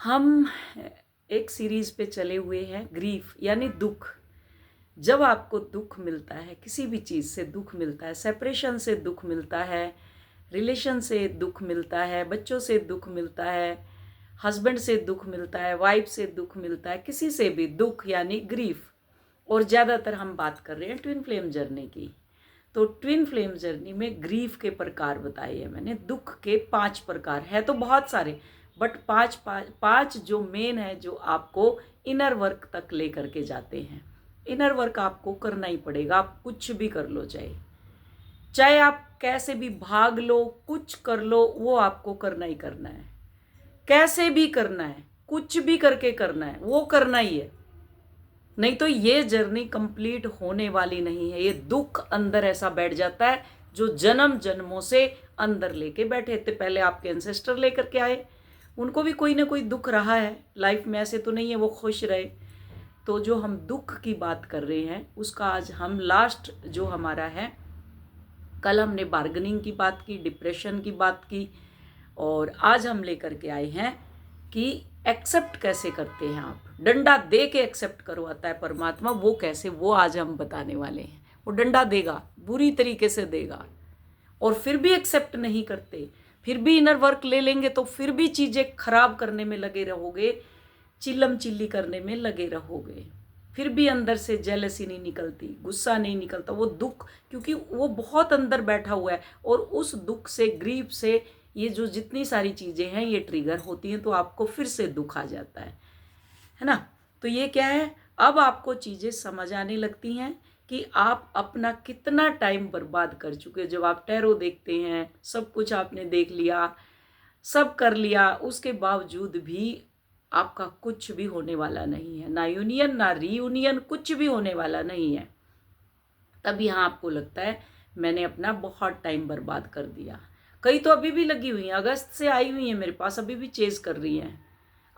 हम एक सीरीज पे चले हुए हैं, ग्रीफ यानी दुख। जब आपको दुख मिलता है, किसी भी चीज़ से दुख मिलता है, सेपरेशन से दुख मिलता है, रिलेशन से दुख मिलता है, बच्चों से दुख मिलता है, हस्बैंड से दुख मिलता है, वाइफ से दुख मिलता है, किसी से भी दुख यानी ग्रीफ। और ज़्यादातर हम बात कर रहे हैं ट्विन फ्लेम जर्नी की। तो ट्विन फ्लेम जर्नी में ग्रीफ के प्रकार बताए हैं मैंने। दुख के 5 प्रकार है, तो बहुत सारे, बट पांच जो मेन है, जो आपको इनर वर्क तक लेकर के जाते हैं। इनर वर्क आपको करना ही पड़ेगा, आप कुछ भी कर लो, चाहे चाहे आप कैसे भी भाग लो, कुछ कर लो, वो आपको करना ही करना है। कैसे भी करना है, कुछ भी करके करना है, वो करना ही है। नहीं तो ये जर्नी कंप्लीट होने वाली नहीं है। ये दुख अंदर ऐसा बैठ जाता है जो जन्म जन्मों से अंदर लेके बैठे थे। पहले आपके एंसेस्टर लेकर के आए, उनको भी कोई ना कोई दुख रहा है लाइफ में, ऐसे तो नहीं है वो खुश रहे। तो जो हम दुख की बात कर रहे हैं उसका आज हम लास्ट जो हमारा है, कल हमने बार्गेनिंग की बात की, डिप्रेशन की बात की, और आज हम लेकर के आए हैं कि एक्सेप्ट कैसे करते हैं आप। डंडा दे के एक्सेप्ट करवाता है परमात्मा, वो कैसे, वो आज हम बताने वाले हैं। वो डंडा देगा, बुरी तरीके से देगा, और फिर भी एक्सेप्ट नहीं करते, फिर भी इनर वर्क ले लेंगे तो फिर भी चीज़ें खराब करने में लगे रहोगे, चिल्लम चिल्ली करने में लगे रहोगे, फिर भी अंदर से जेलसी नहीं निकलती, गुस्सा नहीं निकलता, वो दुख, क्योंकि वो बहुत अंदर बैठा हुआ है। और उस दुख से, ग्रीफ से, ये जो जितनी सारी चीज़ें हैं ये ट्रिगर होती हैं, तो आपको फिर से दुख आ जाता है ना। तो ये क्या है, अब आपको चीज़ें समझ आने लगती हैं कि आप अपना कितना टाइम बर्बाद कर चुके। जब आप टैरो देखते हैं, सब कुछ आपने देख लिया, सब कर लिया, उसके बावजूद भी आपका कुछ भी होने वाला नहीं है, ना यूनियन ना रीयूनियन, कुछ भी होने वाला नहीं है। तब यहाँ आपको लगता है मैंने अपना बहुत टाइम बर्बाद कर दिया। कई तो अभी भी लगी हुई हैं, अगस्त से आई हुई हैं मेरे पास, अभी भी चेज कर रही हैं।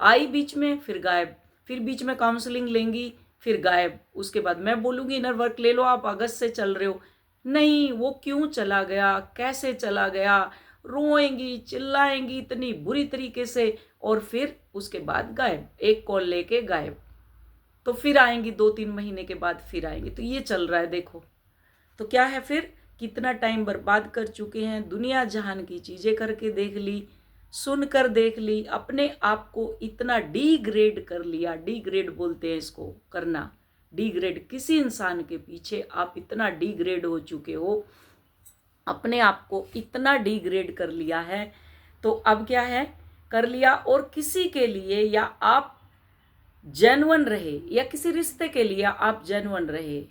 आई बीच में, फिर गायब, फिर बीच में काउंसलिंग लेंगी, फिर गायब। उसके बाद मैं बोलूँगी इनर वर्क ले लो, आप अगस्त से चल रहे हो, नहीं, वो क्यों चला गया, कैसे चला गया, रोएंगी, चिल्लाएंगी इतनी बुरी तरीके से, और फिर उसके बाद गायब, एक कॉल लेके गायब। तो फिर आएंगी 2-3 महीने के बाद, फिर आएंगी। तो ये चल रहा है, देखो तो क्या है, फिर कितना टाइम बर्बाद कर चुके हैं, दुनिया जहान की चीज़ें करके देख ली, सुनकर देख ली, अपने आप को इतना डीग्रेड कर लिया। डीग्रेड बोलते हैं इसको, करना, डीग्रेड। किसी इंसान के पीछे आप इतना डीग्रेड हो चुके हो, अपने आप को इतना डीग्रेड कर लिया है। तो अब क्या है, कर लिया, और किसी के लिए, या आप जेन्युइन रहे, या किसी रिश्ते के लिए आप जेन्युइन रहे,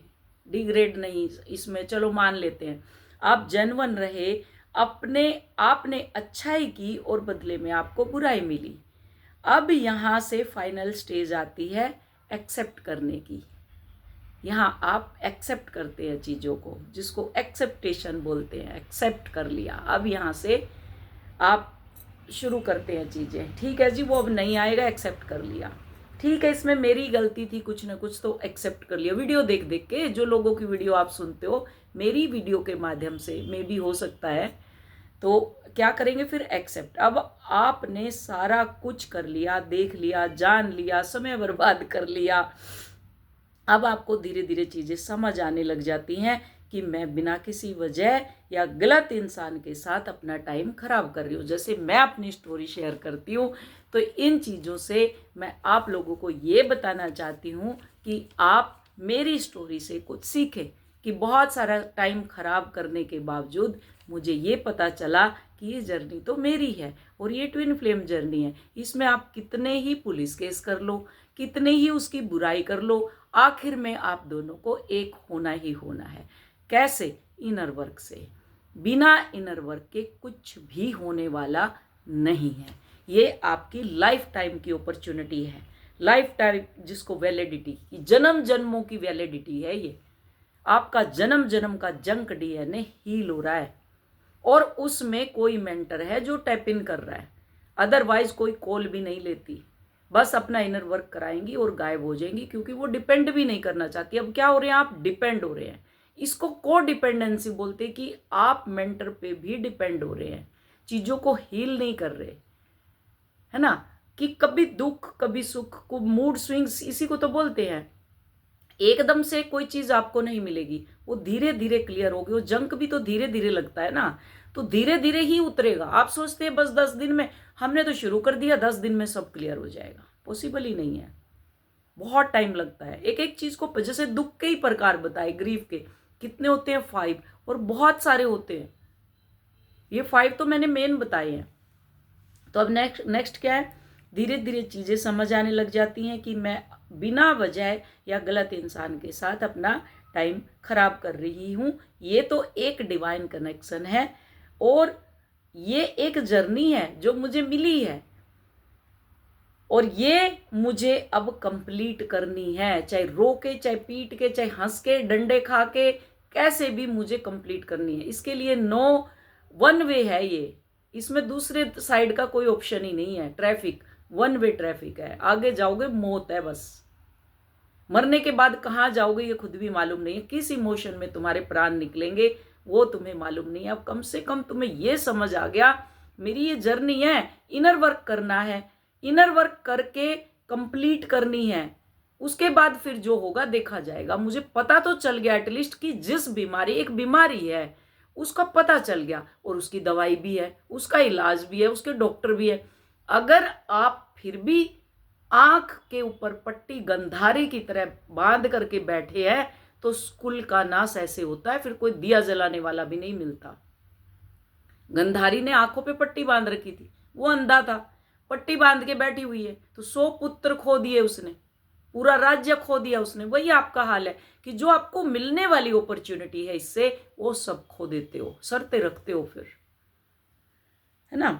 डिग्रेड नहीं, इसमें चलो मान लेते हैं, आप जेन्युइन रहे, अपने आपने अच्छाई की और बदले में आपको बुराई मिली। अब यहाँ से फाइनल स्टेज आती है एक्सेप्ट करने की। यहाँ आप एक्सेप्ट करते हैं चीज़ों को, जिसको एक्सेप्टेशन बोलते हैं। एक्सेप्ट कर लिया, अब यहाँ से आप शुरू करते हैं चीज़ें। ठीक है जी, वो अब नहीं आएगा, एक्सेप्ट कर लिया, ठीक है, इसमें मेरी गलती थी कुछ ना कुछ, तो एक्सेप्ट कर लिया। वीडियो देख देख के, जो लोगों की वीडियो आप सुनते हो, मेरी वीडियो के माध्यम से मे भी हो सकता है, तो क्या करेंगे फिर, एक्सेप्ट। अब आपने सारा कुछ कर लिया, देख लिया, जान लिया, समय बर्बाद कर लिया। अब आपको धीरे धीरे चीज़ें समझ आने लग जाती हैं कि मैं बिना किसी वजह या गलत इंसान के साथ अपना टाइम खराब कर रही हूँ। जैसे मैं अपनी स्टोरी शेयर करती हूँ, तो इन चीज़ों से मैं आप लोगों को ये बताना चाहती हूँ कि आप मेरी स्टोरी से कुछ सीखें, कि बहुत सारा टाइम खराब करने के बावजूद मुझे ये पता चला कि ये जर्नी तो मेरी है, और ये ट्विन फ्लेम जर्नी है। इसमें आप कितने ही पुलिस केस कर लो, कितने ही उसकी बुराई कर लो, आखिर में आप दोनों को एक होना ही होना है। कैसे, इनर वर्क से। बिना इनर वर्क के कुछ भी होने वाला नहीं है। ये आपकी लाइफ टाइम की अपॉर्चुनिटी है, लाइफ टाइम, जिसको वैलिडिटी, जन्म जन्मों की वैलिडिटी है। ये आपका जन्म जन्म का जंक डीएनए हील हो रहा है, और उसमें कोई मेंटर है जो टैप इन कर रहा है, अदरवाइज कोई कॉल भी नहीं लेती। बस अपना इनर वर्क कराएंगी और गायब हो जाएंगी, क्योंकि वो डिपेंड भी नहीं करना चाहती। अब क्या हो रहे हैं, आप डिपेंड हो रहे हैं। इसको को डिपेंडेंसी बोलते हैं, कि आप मेंटर पे भी डिपेंड हो रहे हैं, चीज़ों को हील नहीं कर रहे, है ना। कि कभी दुख कभी सुख को, मूड स्विंग्स इसी को तो बोलते हैं। एकदम से कोई चीज आपको नहीं मिलेगी, वो धीरे धीरे क्लियर होगी। वो जंक भी तो धीरे धीरे लगता है ना, तो धीरे धीरे ही उतरेगा। आप सोचते हैं बस 10 दिन में, हमने तो शुरू कर दिया 10 दिन में सब क्लियर हो जाएगा, पॉसिबल ही नहीं है। बहुत टाइम लगता है एक एक चीज को। जैसे दुख के ही प्रकार बताए, ग्रीफ के कितने होते हैं, 5, और बहुत सारे होते हैं। ये 5 तो मैंने मेन बताए हैं। तो अब नेक्स्ट क्या है, धीरे धीरे चीजें समझ आने लग जाती हैं कि मैं बिना वजह या गलत इंसान के साथ अपना टाइम खराब कर रही हूं। ये तो एक डिवाइन कनेक्शन है, और ये एक जर्नी है जो मुझे मिली है, और ये मुझे अब कंप्लीट करनी है। चाहे रो के, चाहे पीट के, चाहे हंस के, डंडे खा के, कैसे भी मुझे कंप्लीट करनी है। इसके लिए नो वन वे है ये, इसमें दूसरे साइड का कोई ऑप्शन ही नहीं है। ट्रैफिक, वन वे ट्रैफिक है, आगे जाओगे मौत है बस। मरने के बाद कहाँ जाओगे ये खुद भी मालूम नहीं है। किस इमोशन में तुम्हारे प्राण निकलेंगे वो तुम्हें मालूम नहीं है। अब कम से कम तुम्हें ये समझ आ गया, मेरी ये जर्नी है, इनर वर्क करना है, इनर वर्क करके कंप्लीट करनी है। उसके बाद फिर जो होगा देखा जाएगा। मुझे पता तो चल गया एटलीस्ट कि जिस बीमारी, एक बीमारी है उसका पता चल गया, और उसकी दवाई भी है, उसका इलाज भी है, उसके डॉक्टर भी है। अगर आप फिर भी आंख के ऊपर पट्टी गंधारे की तरह बांध करके बैठे हैं तो कुल का नाश ऐसे होता है, फिर कोई दिया जलाने वाला भी नहीं मिलता। गंधारी ने आंखों पे पट्टी बांध रखी थी, वो अंधा था, पट्टी बांध के बैठी हुई है, तो 100 पुत्र खो दिए उसने, पूरा राज्य खो दिया उसने। वही आपका हाल है कि जो आपको मिलने वाली अपॉर्चुनिटी है इससे, वो सब खो देते हो, शर्तें रखते हो फिर, है ना।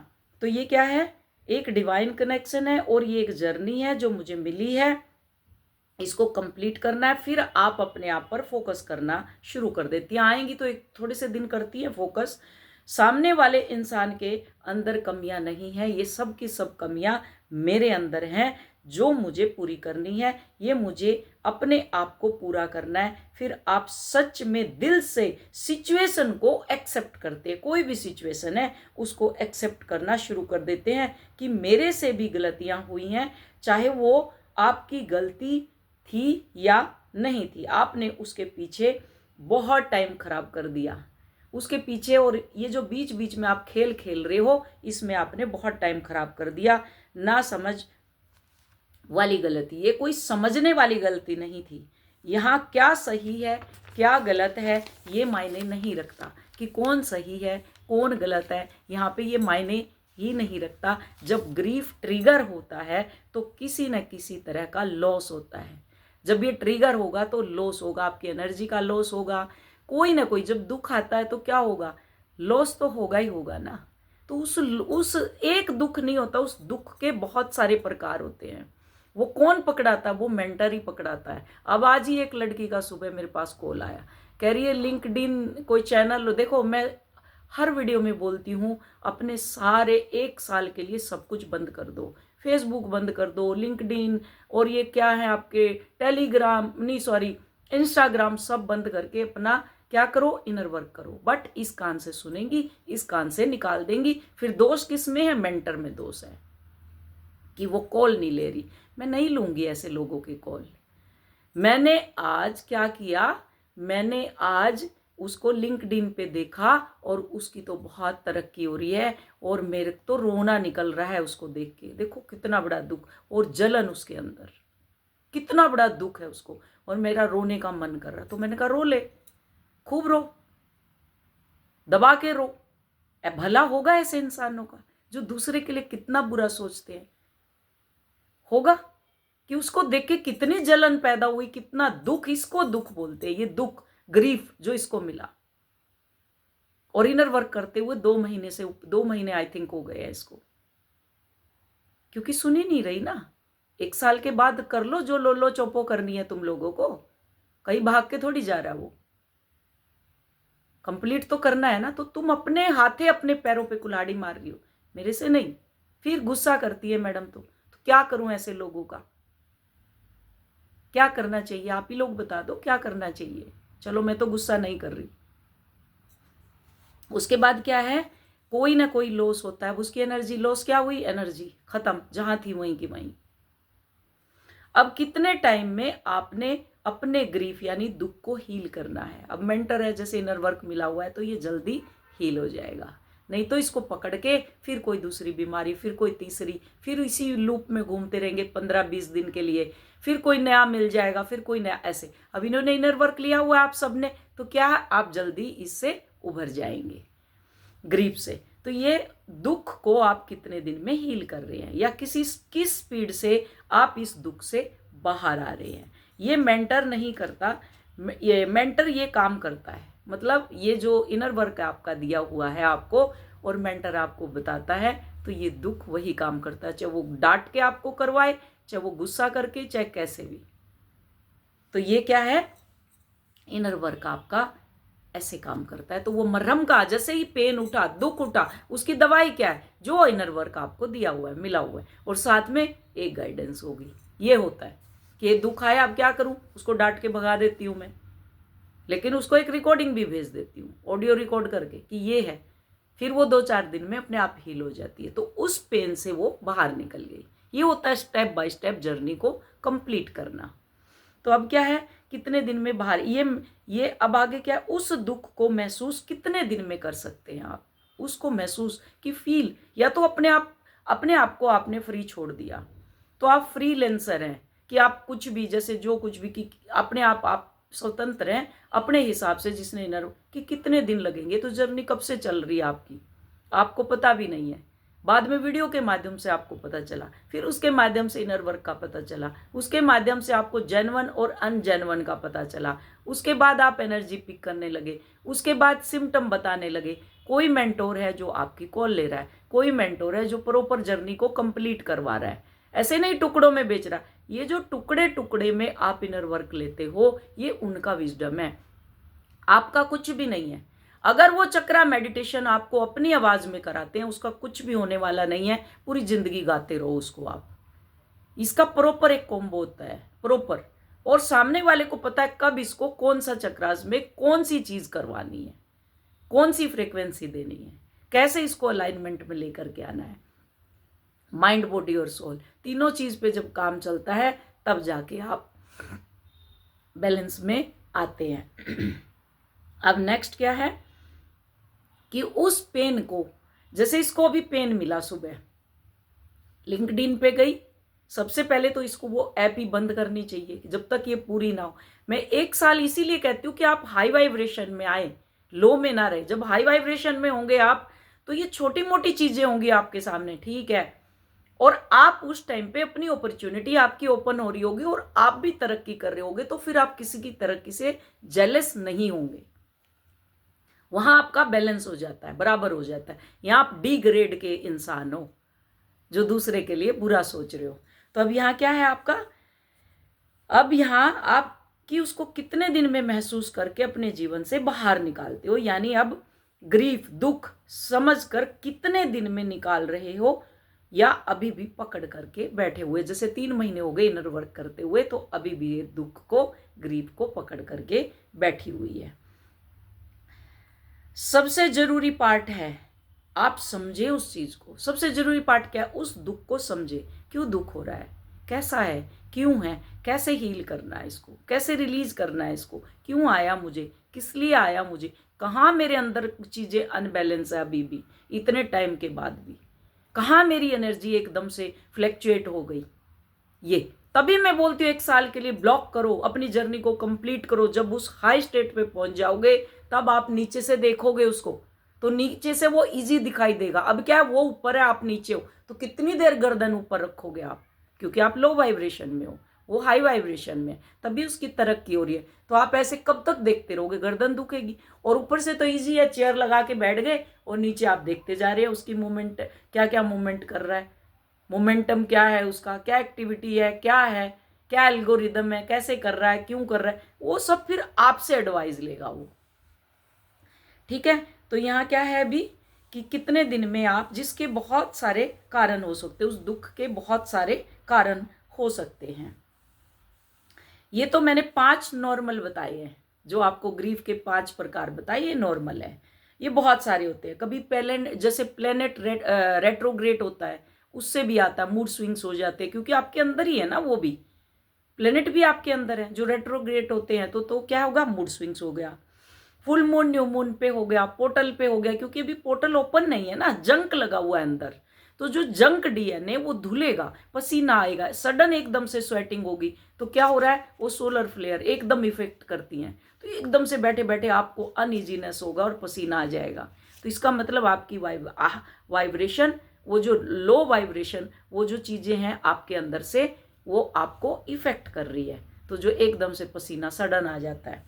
तो ये क्या है, एक डिवाइन कनेक्शन है, और ये एक जर्नी है जो मुझे मिली है। इसको कंप्लीट करना है, फिर आप अपने आप पर फोकस करना शुरू कर देती हैं। आएंगी तो एक थोड़े से दिन करती है फोकस। सामने वाले इंसान के अंदर कमियां नहीं है, ये सब की सब कमियां मेरे अंदर हैं जो मुझे पूरी करनी है। ये मुझे अपने आप को पूरा करना है। फिर आप सच में दिल से सिचुएशन को एक्सेप्ट करते हैं। कोई भी सिचुएशन है उसको एक्सेप्ट करना शुरू कर देते हैं कि मेरे से भी गलतियां हुई हैं, चाहे वो आपकी गलती थी या नहीं थी, आपने उसके पीछे बहुत टाइम खराब कर दिया उसके पीछे, और ये जो बीच बीच में आप खेल खेल रहे हो इसमें आपने बहुत टाइम खराब कर दिया। ना समझ वाली गलती, ये कोई समझने वाली गलती नहीं थी। यहाँ क्या सही है क्या गलत है ये मायने नहीं रखता, कि कौन सही है कौन गलत है, यहाँ पे ये मायने ही नहीं रखता। जब ग्रीफ ट्रिगर होता है तो किसी न किसी तरह का लॉस होता है। जब ये ट्रिगर होगा तो लॉस होगा, आपकी एनर्जी का लॉस होगा, कोई ना कोई। जब दुख आता है तो क्या होगा, लॉस तो होगा ही होगा ना। तो उस एक दुख नहीं होता, उस दुख के बहुत सारे प्रकार होते हैं। वो कौन पकड़ाता है, वो मेंटर ही पकड़ाता है। अब आज ही एक लड़की का सुबह मेरे पास कॉल आया, कह रही है लिंक्डइन कोई चैनल लो। देखो मैं हर वीडियो में बोलती हूँ, अपने सारे 1 साल के लिए सब कुछ बंद कर दो, फेसबुक बंद कर दो, लिंक्डइन और ये क्या है आपके टेलीग्राम नहीं सॉरी इंस्टाग्राम, सब बंद करके अपना क्या करो, इनर वर्क करो। बट इस कान से सुनेंगी, इस कान से निकाल देंगी। फिर दोष किस में है, मेंटर में दोष है कि वो कॉल नहीं ले रही। मैं नहीं लूंगी ऐसे लोगों की कॉल। मैंने आज क्या किया, मैंने आज उसको लिंक्डइन पे देखा और उसकी तो बहुत तरक्की हो रही है, और मेरे तो रोना निकल रहा है उसको देख के। देखो कितना बड़ा दुख और जलन उसके अंदर, कितना बड़ा दुख है उसको, और मेरा रोने का मन कर रहा। तो मैंने कहा रो ले, खूब रो, दबा के रो। भला होगा ऐसे इंसानों का जो दूसरे के लिए कितना बुरा सोचते हैं, होगा कि उसको देख के कितनी जलन पैदा हुई, कितना दुख। इसको दुख बोलते हैं, ये दुख ग्रीफ जो इसको मिला। और इनर वर्क करते हुए 2 महीने आई थिंक हो गए हैं इसको, क्योंकि सुन ही नहीं रही ना। 1 साल के बाद कर लो जो लोलो चोपो करनी है तुम लोगों को, कहीं भाग के थोड़ी जा रहा, वो कंप्लीट तो करना है ना। तो तुम अपने हाथे अपने पैरों पे कुल्हाड़ी मार रही हो, मेरे से नहीं। फिर गुस्सा करती है मैडम तो क्या करूं ऐसे लोगों का, क्या करना चाहिए आप ही लोग बता दो क्या करना चाहिए। चलो मैं तो गुस्सा नहीं कर रही। उसके बाद क्या है, कोई ना कोई लॉस होता है, अब उसकी एनर्जी लॉस क्या हुई, एनर्जी खत्म, जहां थी वहीं की वहीं। अब कितने टाइम में आपने अपने ग्रीफ यानी दुख को हील करना है। अब मेंटर है, जैसे इनर वर्क मिला हुआ है, तो ये जल्दी हील हो जाएगा। नहीं तो इसको पकड़ के फिर कोई दूसरी बीमारी, फिर कोई तीसरी, फिर इसी लूप में घूमते रहेंगे 15-20 दिन के लिए, फिर कोई नया मिल जाएगा, फिर कोई नया, ऐसे। अब इन्होंने इनर वर्क लिया हुआ है आप सबने, तो क्या है, आप जल्दी इससे उभर जाएंगे ग्रीफ से। तो ये दुख को आप कितने दिन में हील कर रहे हैं, या किस स्पीड से आप इस दुख से बाहर आ रहे हैं, ये मेंटर नहीं करता, ये मेंटर ये काम करता है। मतलब ये जो इनर वर्क आपका दिया हुआ है आपको, और मेंटर आपको बताता है, तो ये दुख वही काम करता है, चाहे वो डांट के आपको करवाए, चाहे वो गुस्सा करके, चाहे कैसे भी। तो ये क्या है, इनर वर्क आपका ऐसे काम करता है। तो वो मरहम का, जैसे ही पेन उठा, दुख उठा, उसकी दवाई क्या है, जो इनर वर्क आपको दिया हुआ है, मिला हुआ है, और साथ में एक गाइडेंस होगी। ये होता है कि ये दुख आया, अब क्या करूं, उसको डांट के भगा देती हूं मैं, लेकिन उसको एक रिकॉर्डिंग भी भेज देती हूँ, ऑडियो रिकॉर्ड करके कि ये है, फिर वो 2-4 दिन में अपने आप हील हो जाती है। तो उस पेन से वो बाहर निकल गई। ये होता है स्टेप बाय स्टेप जर्नी को कंप्लीट करना। तो अब क्या है, कितने दिन में बाहर, ये अब आगे क्या है, उस दुख को महसूस कितने दिन में कर सकते हैं आप, उसको महसूस कि फील, या तो अपने आप को आपने फ्री छोड़ दिया, तो आप फ्रीलांसर हैं कि आप कुछ भी, जैसे जो कुछ भी, कि अपने आप स्वतंत्र हैं अपने हिसाब से। जिसने इनर कि कितने दिन लगेंगे, तो जर्नी कब से चल रही है आपकी, आपको पता भी नहीं है। बाद में वीडियो के माध्यम से आपको पता चला, फिर उसके माध्यम से इनर वर्क का पता चला, उसके माध्यम से आपको जेन्युइन और अनजेन्युइन का पता चला, उसके बाद आप एनर्जी पिक करने लगे, उसके बाद सिम्टम बताने लगे। कोई मेंटोर है जो आपकी कॉल ले रहा है, कोई मेंटोर है जो प्रॉपर जर्नी को कंप्लीट करवा रहा है, ऐसे नहीं टुकड़ों में बेच रहा। ये जो टुकड़े टुकड़े में आप इनर वर्क लेते हो, ये उनका विजडम है, आपका कुछ भी नहीं है। अगर वो चक्रा मेडिटेशन आपको अपनी आवाज में कराते हैं, उसका कुछ भी होने वाला नहीं है, पूरी जिंदगी गाते रहो उसको आप। इसका प्रॉपर एक कॉम्बो होता है, प्रॉपर, और सामने वाले को पता है कब इसको कौन सा चक्रास में कौन सी चीज करवानी है, कौन सी फ्रीक्वेंसी देनी है, कैसे इसको अलाइनमेंट में लेकर के आना है। माइंड, बॉडी और सोल तीनों चीज पे जब काम चलता है, तब जाके आप बैलेंस में आते हैं। अब नेक्स्ट क्या है कि उस पेन को, जैसे इसको अभी पेन मिला, सुबह लिंक्डइन पे गई, सबसे पहले तो इसको वो ऐप ही बंद करनी चाहिए जब तक ये पूरी ना हो। मैं 1 साल इसीलिए कहती हूँ कि आप हाई वाइब्रेशन में आए, लो में ना रहे। जब हाई वाइब्रेशन में होंगे आप, तो ये छोटी मोटी चीजें होंगी आपके सामने, ठीक है, और आप उस टाइम पे अपनी अपॉर्चुनिटी आपकी ओपन हो रही होगी और आप भी तरक्की कर रहे होगे, तो फिर आप किसी की तरक्की से जेलस नहीं होंगे। वहां आपका बैलेंस हो जाता है, बराबर हो जाता है। यहां आप डी ग्रेड के इंसान हो जो दूसरे के लिए बुरा सोच रहे हो। तो अब यहाँ क्या है आपका, अब यहाँ आप कि उसको कितने दिन में महसूस करके अपने जीवन से बाहर निकालते हो, यानी अब ग्रीफ, दुख समझ कर कितने दिन में निकाल रहे हो, या अभी भी पकड़ करके बैठे हुए। जैसे 3 महीने हो गए इनर वर्क करते हुए, तो अभी भी ये दुख को, ग्रीफ को पकड़ करके बैठी हुई है। सबसे जरूरी पार्ट है आप समझे उस चीज को। सबसे जरूरी पार्ट क्या है, उस दुख को समझे, क्यों दुख हो रहा है, कैसा है, क्यों है, कैसे हील करना है इसको, कैसे रिलीज करना है इसको, क्यों आया मुझे, किस लिए आया मुझे, कहाँ मेरे अंदर चीजें अनबैलेंस है अभी भी, इतने टाइम के बाद भी कहाँ मेरी एनर्जी एकदम से फ्लैक्चुएट हो गई। ये तभी मैं बोलती हूँ 1 साल के लिए ब्लॉक करो, अपनी जर्नी को कंप्लीट करो। जब उस हाई स्टेट पे पहुंच जाओगे, तब आप नीचे से देखोगे उसको, तो नीचे से वो इजी दिखाई देगा। अब क्या है, वो ऊपर है, आप नीचे हो, तो कितनी देर गर्दन ऊपर रखोगे आप, क्योंकि आप लो वाइब्रेशन में हो, वो हाई वाइब्रेशन में, तभी उसकी तरक्की हो रही है। तो आप ऐसे कब तक देखते रहोगे, गर्दन दुखेगी। और ऊपर से तो इजी है, चेयर लगा के बैठ गए और नीचे आप देखते जा रहे हैं उसकी मूवमेंट, क्या क्या मूवमेंट कर रहा है, मोमेंटम क्या है उसका, क्या एक्टिविटी है, क्या एल्गोरिदम है, कैसे कर रहा है, क्यों कर रहा है, वो सब फिर आपसे एडवाइस लेगा वो, ठीक है। तो यहाँ क्या है अभी कि कितने दिन में आप, जिसके बहुत सारे कारण हो सकते हैं, उस दुख के बहुत सारे कारण हो सकते हैं। ये तो मैंने 5 नॉर्मल बताए हैं, जो आपको ग्रीफ के 5 प्रकार बताए, ये नॉर्मल है। ये बहुत सारे होते हैं। कभी प्लेनेट, जैसे प्लेनेट रेट्रोग्रेड होता है, उससे भी आता है, मूड स्विंग्स हो जाते हैं, क्योंकि आपके अंदर ही है ना, वो भी प्लेनेट भी आपके अंदर है। जो रेट्रोग्रेड होते हैं तो क्या होगा, मूड स्विंग्स हो गया। फुल मून न्यू मून पे हो गया, पोर्टल पे हो गया, क्योंकि अभी पोर्टल ओपन नहीं है ना, जंक लगा हुआ है अंदर। तो जो जंक डीएनए वो धुलेगा, पसीना आएगा, सडन एकदम से स्वेटिंग होगी, तो क्या हो रहा है, वो सोलर फ्लेयर एकदम इफेक्ट करती हैं, तो एकदम से बैठे बैठे आपको अनइजीनेस होगा और पसीना आ जाएगा। तो इसका मतलब आपकी वाइब्रेशन, वो जो लो वाइब्रेशन, वो जो चीजें हैं आपके अंदर से, वो आपको इफेक्ट कर रही है। तो जो एकदम से पसीना सडन आ जाता है,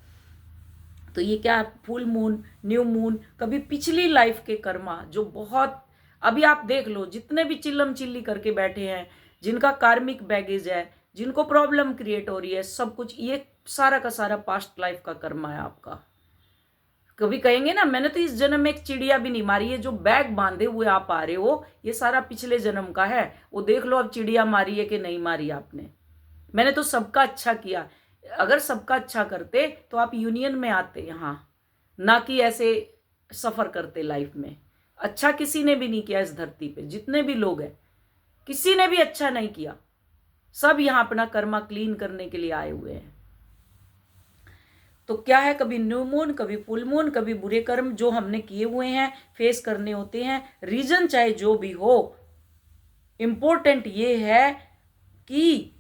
तो ये क्या, फुल मून, न्यू मून, कभी पिछली लाइफ के कर्मा जो बहुत, अभी आप देख लो जितने भी चिल्लम चिल्ली करके बैठे हैं, जिनका कार्मिक बैगेज है, जिनको प्रॉब्लम क्रिएट हो रही है, सब कुछ ये सारा का सारा पास्ट लाइफ का कर्मा है आपका। कभी कहेंगे ना, मैंने तो इस जन्म में एक चिड़िया भी नहीं मारी है, जो बैग बांधे हुए आप आ रहे हो, ये सारा पिछले जन्म का है। वो देख लो अब चिड़िया मारी है कि नहीं मारी आपने। मैंने तो सबका अच्छा किया। अगर सबका अच्छा करते तो आप यूनियन में आते यहाँ, ना कि ऐसे सफर करते लाइफ में। अच्छा किसी ने भी नहीं किया इस धरती पे, जितने भी लोग हैं किसी ने भी अच्छा नहीं किया। सब यहाँ अपना कर्मा क्लीन करने के लिए आए हुए हैं। तो क्या है, कभी न्यू मून, कभी फुल मून, कभी बुरे कर्म जो हमने किए हुए हैं फेस करने होते हैं। रीजन चाहे जो भी हो, इंपॉर्टेंट ये है कि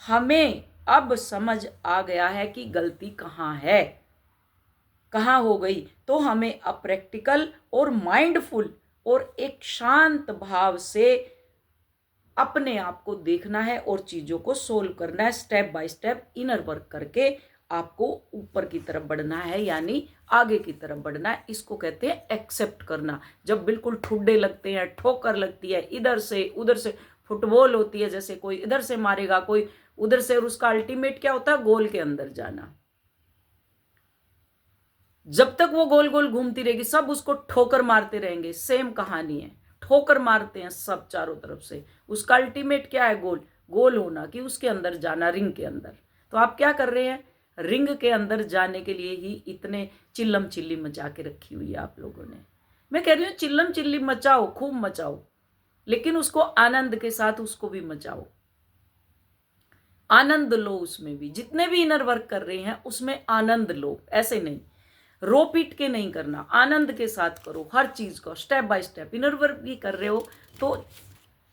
हमें अब समझ आ गया है कि गलती कहाँ है, कहाँ हो गई। तो हमें अप्रैक्टिकल और माइंडफुल और एक शांत भाव से अपने आप को देखना है और चीजों को सोल्व करना है, step by step inner work करके आपको ऊपर की तरफ बढ़ना है, यानी आगे की तरफ बढ़ना है। इसको कहते हैं एक्सेप्ट करना। जब बिल्कुल ठुड्डे लगते हैं, ठोकर लगती है, इधर से उधर से फुटबॉल होती है, जैसे कोई इधर से मारेगा कोई उधर से, और उसका अल्टीमेट क्या होता है, गोल के अंदर जाना। जब तक वो गोल गोल घूमती रहेगी, सब उसको ठोकर मारते रहेंगे, सेम कहानी है, ठोकर मारते हैं सब चारों तरफ से। उसका अल्टीमेट क्या है, गोल गोल होना, कि उसके अंदर जाना, रिंग के अंदर। तो आप क्या कर रहे हैं, रिंग के अंदर जाने के लिए ही इतने चिल्लम चिल्ली मचा के रखी हुई है आप लोगों ने। मैं कह रही हूँ चिल्लम चिल्ली मचाओ, खूब मचाओ, लेकिन उसको आनंद के साथ उसको भी मचाओ, आनंद लो उसमें भी। जितने भी इनर वर्क कर रहे हैं उसमें आनंद लो, ऐसे नहीं रो पीट के नहीं करना, आनंद के साथ करो हर चीज को, step by step. Inner work भी कर रहे हो तो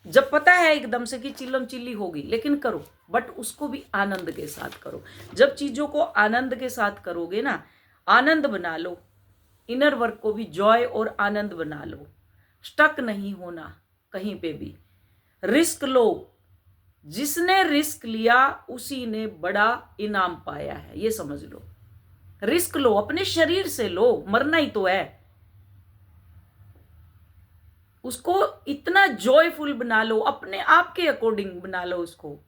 जब पता है एकदम से कि चिल्लम चिल्ली होगी, लेकिन करो, बट उसको भी आनंद के साथ करो। जब चीजों को आनंद के साथ करोगे ना, आनंद बना लो, इनर वर्क को भी जॉय और आनंद बना लो। स्टक नहीं होना कहीं पे भी, रिस्क लो। जिसने रिस्क लिया उसी ने बड़ा इनाम पाया है, ये समझ लो। रिस्क लो, अपने शरीर से लो, मरना ही तो है। उसको इतना जॉयफुल बना लो, अपने आप के अकॉर्डिंग बना लो उसको।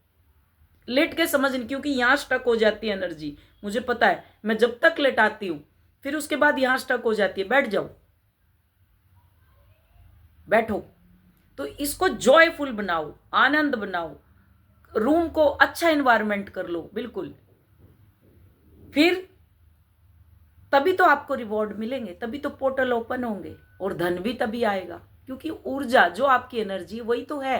लेट के समझ नहीं, क्योंकि यहां स्टक हो जाती है एनर्जी, मुझे पता है। मैं जब तक लेटाती हूं फिर उसके बाद यहां स्टक हो जाती है। बैठ जाओ, बैठो। तो इसको जॉयफुल बनाओ, आनंद बनाओ, रूम को अच्छा एनवायरनमेंट कर लो, बिल्कुल। फिर तभी तो आपको रिवॉर्ड मिलेंगे, तभी तो पोर्टल ओपन होंगे, और धन भी तभी आएगा। क्योंकि ऊर्जा जो आपकी एनर्जी वही तो है।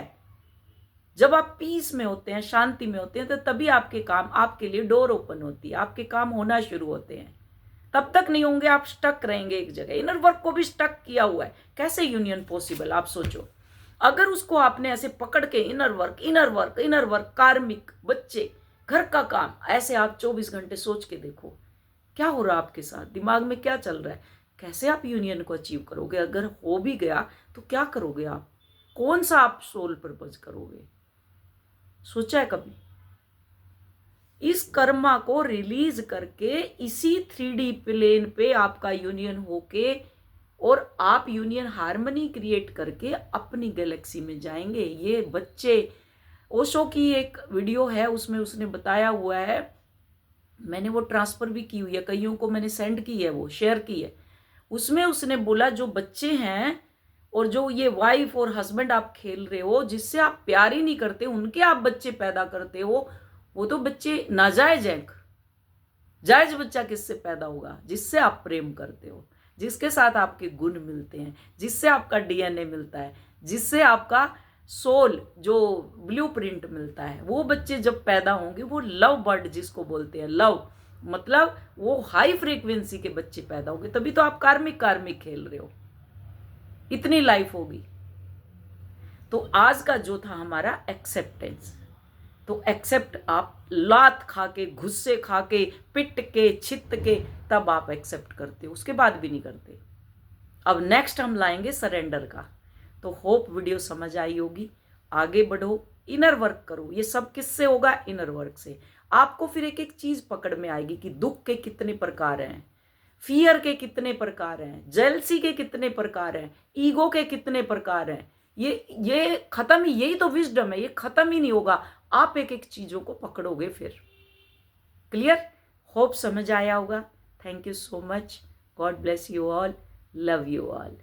जब आप पीस में होते हैं, शांति में होते हैं, तो तभी आपके काम, आपके लिए डोर ओपन होती है, आपके काम होना शुरू होते हैं। तब तक नहीं होंगे, आप स्टक रहेंगे एक जगह। इनर वर्क को भी स्टक किया हुआ है, कैसे यूनियन पॉसिबल, आप सोचो। अगर उसको आपने ऐसे पकड़ के inner work inner work inner work, कार्मिक, बच्चे, घर का काम, ऐसे आप 24 घंटे सोच के देखो क्या हो रहा है आपके साथ, दिमाग में क्या चल रहा है, कैसे आप यूनियन को अचीव करोगे। अगर हो भी गया तो क्या करोगे आप, कौन सा आप सोल पर्पज करोगे, सोचा है कभी। इस कर्मा को रिलीज करके इसी 3D प्लेन पे आपका यूनियन होके, और आप यूनियन हार्मनी क्रिएट करके अपनी गैलेक्सी में जाएंगे। ये बच्चे, ओशो की एक वीडियो है उसमें उसने बताया हुआ है, मैंने वो ट्रांसफर भी की हुई है, कईयों को मैंने सेंड की है, वो शेयर की है। उसमें उसने बोला जो बच्चे हैं और जो ये वाइफ और हस्बैंड आप खेल रहे हो, जिससे आप प्यार ही नहीं करते, उनके आप बच्चे पैदा करते हो, वो तो बच्चे नाजायज हैं। जायज बच्चा किससे पैदा होगा, जिससे आप प्रेम करते हो। जिसके साथ आपके गुण मिलते हैं, जिससे आपका डीएनए मिलता है, जिससे आपका सोल जो ब्लूप्रिंट मिलता है, वो बच्चे जब पैदा होंगे वो लव बर्ड जिसको बोलते हैं, लव मतलब वो हाई फ्रीक्वेंसी के बच्चे पैदा होंगे, तभी तो आप कार्मिक कार्मिक खेल रहे हो, इतनी लाइफ होगी। तो आज का जो था हमारा एक्सेप्टेंस, तो एक्सेप्ट आप लात खा के, गुस्से खा के, पिट के, छित के, तब आप एक्सेप्ट करते हो, उसके बाद भी नहीं करते। अब नेक्स्ट हम लाएंगे सरेंडर का। तो होप वीडियो समझ आई होगी। आगे बढ़ो, इनर वर्क करो। ये सब किससे होगा? इनर वर्क से। आपको फिर एक एक चीज पकड़ में आएगी कि दुख के कितने प्रकार हैं, फियर के कितने प्रकार हैं, जेलसी के कितने प्रकार हैं, ईगो के कितने प्रकार हैं। ये खत्म ही, यही तो विजडम है, ये खत्म ही नहीं होगा। आप एक एक चीजों को पकड़ोगे फिर। क्लियर? होप समझ आया होगा। Thank you so much. God bless you all. Love you all.